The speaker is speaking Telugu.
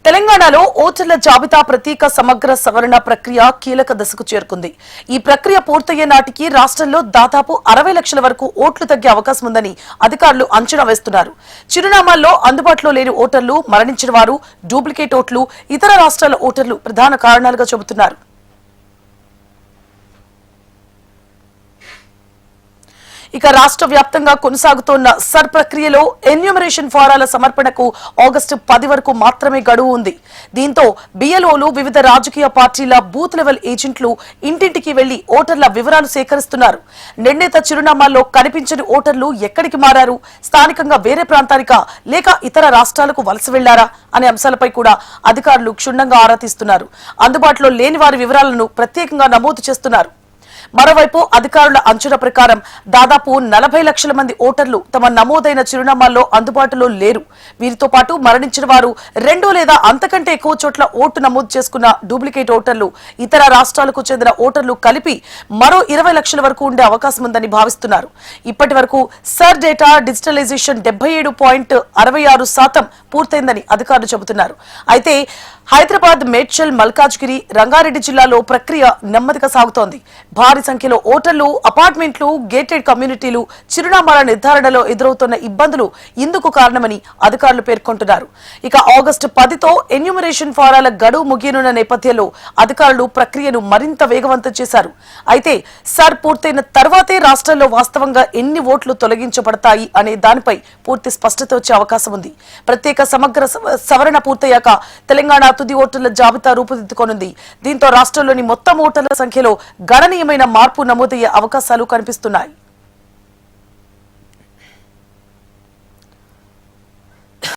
తెలంగాణలో ఓటర్ల జాబితా ప్రత్యేక సమగ్ర సవరణ ప్రక్రియ కీలక దశకు చేరుకుంది. ఈ ప్రక్రియ పూర్తయ్యే నాటికి రాష్ట్రంలో దాదాపు 60 లక్షల వరకు ఓట్లు తగ్గే అవకాశం ఉందని అధికారులు అంచనా వేస్తున్నారు. చిరునామాల్లో అందుబాటులో లేని ఓటర్లు, మరణించిన వారు, డూప్లికేట్ ఓట్లు, ఇతర రాష్ట్రాల ఓటర్లు ప్రధాన కారణాలుగా చెబుతున్నారు. ఇక రాష్ట్ర వ్యాప్తంగా కొనసాగుతోన్న సర్ ప్రక్రియలో ఎన్యూమరేషన్ ఫారాల సమర్పణకు ఆగస్టు 10 వరకు మాత్రమే గడువు ఉంది. దీంతో బిఎల్ఓలు, వివిధ రాజకీయ పార్టీల బూత్ లెవెల్ ఏజెంట్లు ఇంటింటికి వెళ్లి ఓటర్ల వివరాలు సేకరిస్తున్నారు. నిర్ణీత చిరునామాల్లో కనిపించని ఓటర్లు ఎక్కడికి మారారు, స్థానికంగా వేరే ప్రాంతానికా లేక ఇతర రాష్ట్రాలకు వలస వెళ్లారా అనే అంశాలపై కూడా అధికారులు క్షుణ్ణంగా ఆరా తీస్తున్నారు. అందుబాటులో లేని వారి వివరాలను ప్రత్యేకంగా నమోదు చేస్తున్నారు. మరోవైపు అధికారుల అంచనా ప్రకారం దాదాపు 40 లక్షల మంది ఓటర్లు తమ నమోదైన చిరునామాల్లో అందుబాటులో లేరు. వీరితో పాటు మరణించిన వారు, 2 లేదా అంతకంటే ఎక్కువ చోట్ల ఓటు నమోదు చేసుకున్న డూప్లికేట్ ఓటర్లు, ఇతర రాష్ట్రాలకు చెందిన ఓటర్లు కలిపి మరో 20 లక్షల వరకు ఉండే అవకాశం ఉందని భావిస్తున్నారు. ఇప్పటి వరకు సర్ డేటా డిజిటలైజేషన్ 77.66% పూర్తయిందని అధికారులు చెబుతున్నారు. అయితే హైదరాబాద్, మేడ్చల్, మల్కాజ్గిరి, రంగారెడ్డి జిల్లాలో ప్రక్రియ నెమ్మదిగా సాగుతోంది. భారీ సంఖ్యలో ఓటర్లు, అపార్ట్మెంట్లు, గేటెడ్ కమ్యూనిటీలు, చిరునామాల నిర్ధారణలో ఎదురవుతున్న ఇబ్బందులు ఇందుకు కారణమని అధికారులు పేర్కొంటున్నారు. ఇక ఆగస్టు 10తో ఎన్యూమరేషన్ ఫారాల గడువు ముగియనున్న నేపథ్యంలో అధికారులు ప్రక్రియను మరింత వేగవంతం చేశారు. అయితే సర్ పూర్తయిన తర్వాతే రాష్ట్రంలో వాస్తవంగా ఎన్ని ఓట్లు తొలగించబడతాయి అనే దానిపై పూర్తి స్పష్టత వచ్చే అవకాశం ఉంది. ప్రత్యేక సమగ్ర సవరణ పూర్తయ్యాక తెలంగాణ తుది ఓటర్ల జాబితా రూపుదిద్దుకోనుంది. దీంతో రాష్ట్రంలోని మొత్తం ఓటర్ల సంఖ్యలో గణనీయమైన మార్పు నమోదయ్యే అవకాశాలు కనిపిస్తున్నాయి.